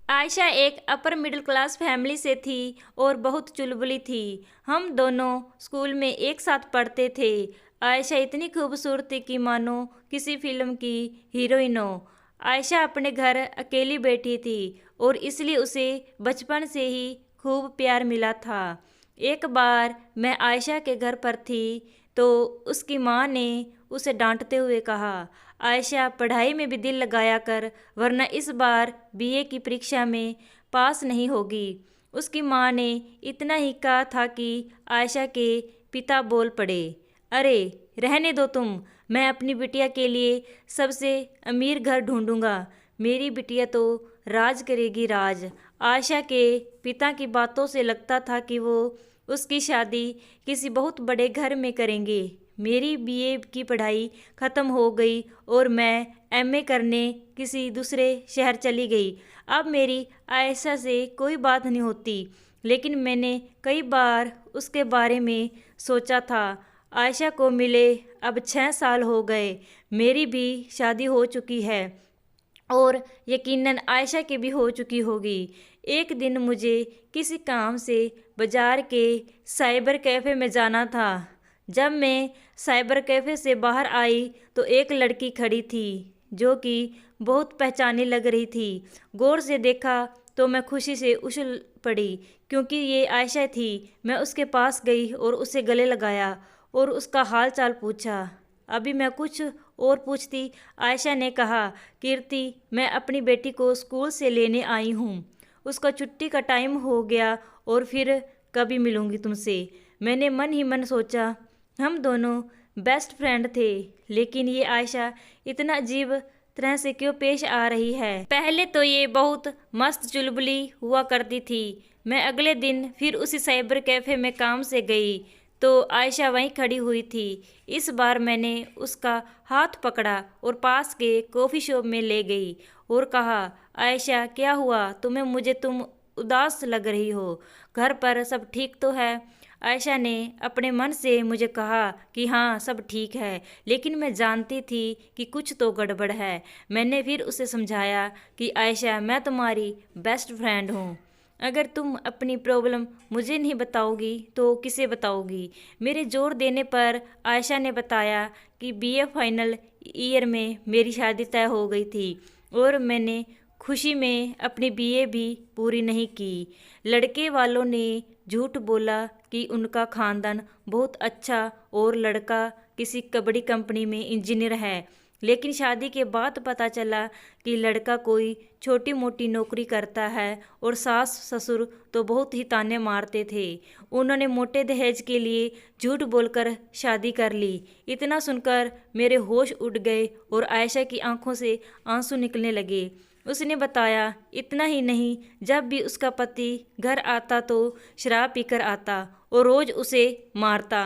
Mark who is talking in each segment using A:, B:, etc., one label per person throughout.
A: आयशा एक upper middle class family से थी और बहुत चुलबुली थी। हम दोनों स्कूल में एक साथ पढ़ते थे। आयशा इतनी खूबसूरत थी कि मानो किसी फिल्म की हीरोइन हो। आयशा अपने घर अकेली बैठी थी और इसलिए उसे बचपन से ही खूब प्यार मिला था। एक बार मैं आयशा के घर पर थी तो उसकी माँ ने उसे डांटते हुए कहा, आयशा पढ़ाई में भी दिल लगाया कर वरना इस बार बीए की परीक्षा में पास नहीं होगी। उसकी माँ ने इतना ही कहा था कि आयशा के पिता बोल पड़े, अरे रहने दो तुम, मैं अपनी बिटिया के लिए सबसे अमीर घर ढूंढूंगा। मेरी बिटिया तो राज करेगी राज। आयशा के पिता की बातों से लगता था कि वो उसकी शादी किसी बहुत बड़े घर में करेंगे। मेरी बीए की पढ़ाई ख़त्म हो गई और मैं एमए करने किसी दूसरे शहर चली गई। अब मेरी आयशा से कोई बात नहीं होती, लेकिन मैंने कई बार उसके बारे में सोचा था। आयशा को मिले अब 6 साल हो गए। मेरी भी शादी हो चुकी है और यकीनन आयशा की भी हो चुकी होगी। एक दिन मुझे किसी काम से बाजार के साइबर कैफ़े में जाना था। जब मैं साइबर कैफ़े से बाहर आई तो एक लड़की खड़ी थी जो कि बहुत पहचानी लग रही थी। गौर से देखा तो मैं खुशी से उछल पड़ी क्योंकि ये आयशा थी। मैं उसके पास गई और उसे गले लगाया और उसका हाल चाल पूछा। अभी मैं कुछ और पूछती, आयशा ने कहा, कीर्ति मैं अपनी बेटी को स्कूल से लेने आई हूँ। उसका छुट्टी का टाइम हो गया और फिर कभी मिलूँगी तुमसे। मैंने मन ही मन सोचा, हम दोनों बेस्ट फ्रेंड थे, लेकिन ये आयशा इतना अजीब तरह से क्यों पेश आ रही है। पहले तो ये बहुत मस्त चुलबुली हुआ करती थी। मैं अगले दिन फिर उसी साइबर कैफ़े में काम से गई तो आयशा वहीं खड़ी हुई थी। इस बार मैंने उसका हाथ पकड़ा और पास के कॉफ़ी शॉप में ले गई और कहा, आयशा क्या हुआ तुम्हें, मुझे तुम उदास लग रही हो। घर पर सब ठीक तो है। आयशा ने अपने मन से मुझे कहा कि हाँ सब ठीक है, लेकिन मैं जानती थी कि कुछ तो गड़बड़ है। मैंने फिर उसे समझाया कि आयशा मैं तुम्हारी बेस्ट फ्रेंड हूँ। अगर तुम अपनी प्रॉब्लम मुझे नहीं बताओगी तो किसे बताओगी। मेरे जोर देने पर आयशा ने बताया कि बीए फाइनल ईयर में मेरी शादी तय हो गई थी और मैंने खुशी में अपनी बीए भी पूरी नहीं की। लड़के वालों ने झूठ बोला कि उनका खानदान बहुत अच्छा और लड़का किसी बड़ी कंपनी में इंजीनियर है, लेकिन शादी के बाद पता चला कि लड़का कोई छोटी मोटी नौकरी करता है और सास ससुर तो बहुत ही ताने मारते थे। उन्होंने मोटे दहेज के लिए झूठ बोलकर शादी कर ली। इतना सुनकर मेरे होश उड़ गए और आयशा की आंखों से आंसू निकलने लगे। उसने बताया, इतना ही नहीं, जब भी उसका पति घर आता तो शराब पीकर आता और रोज़ उसे मारता।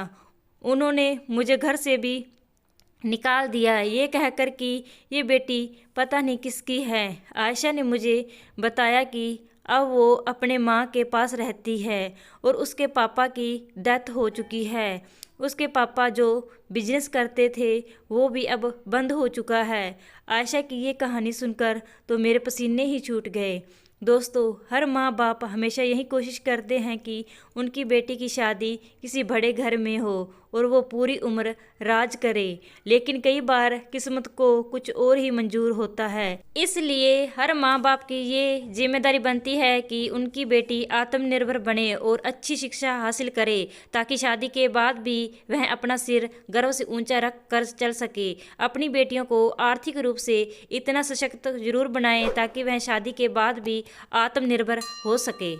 A: उन्होंने मुझे घर से भी निकाल दिया ये कहकर कि ये बेटी पता नहीं किसकी है। आयशा ने मुझे बताया कि अब वो अपने माँ के पास रहती है और उसके पापा की डेथ हो चुकी है। उसके पापा जो बिजनेस करते थे वो भी अब बंद हो चुका है। आयशा की ये कहानी सुनकर तो मेरे पसीने ही छूट गए। दोस्तों, हर माँ बाप हमेशा यही कोशिश करते हैं कि उनकी बेटी की शादी किसी बड़े घर में हो और वो पूरी उम्र राज करे, लेकिन कई बार किस्मत को कुछ और ही मंजूर होता है। इसलिए हर माँ बाप की ये जिम्मेदारी बनती है कि उनकी बेटी आत्मनिर्भर बने और अच्छी शिक्षा हासिल करे ताकि शादी के बाद भी वह अपना सिर गर्व से ऊंचा रख कर चल सके। अपनी बेटियों को आर्थिक रूप से इतना सशक्त जरूर बनाएं ताकि वह शादी के बाद भी आत्मनिर्भर हो सके।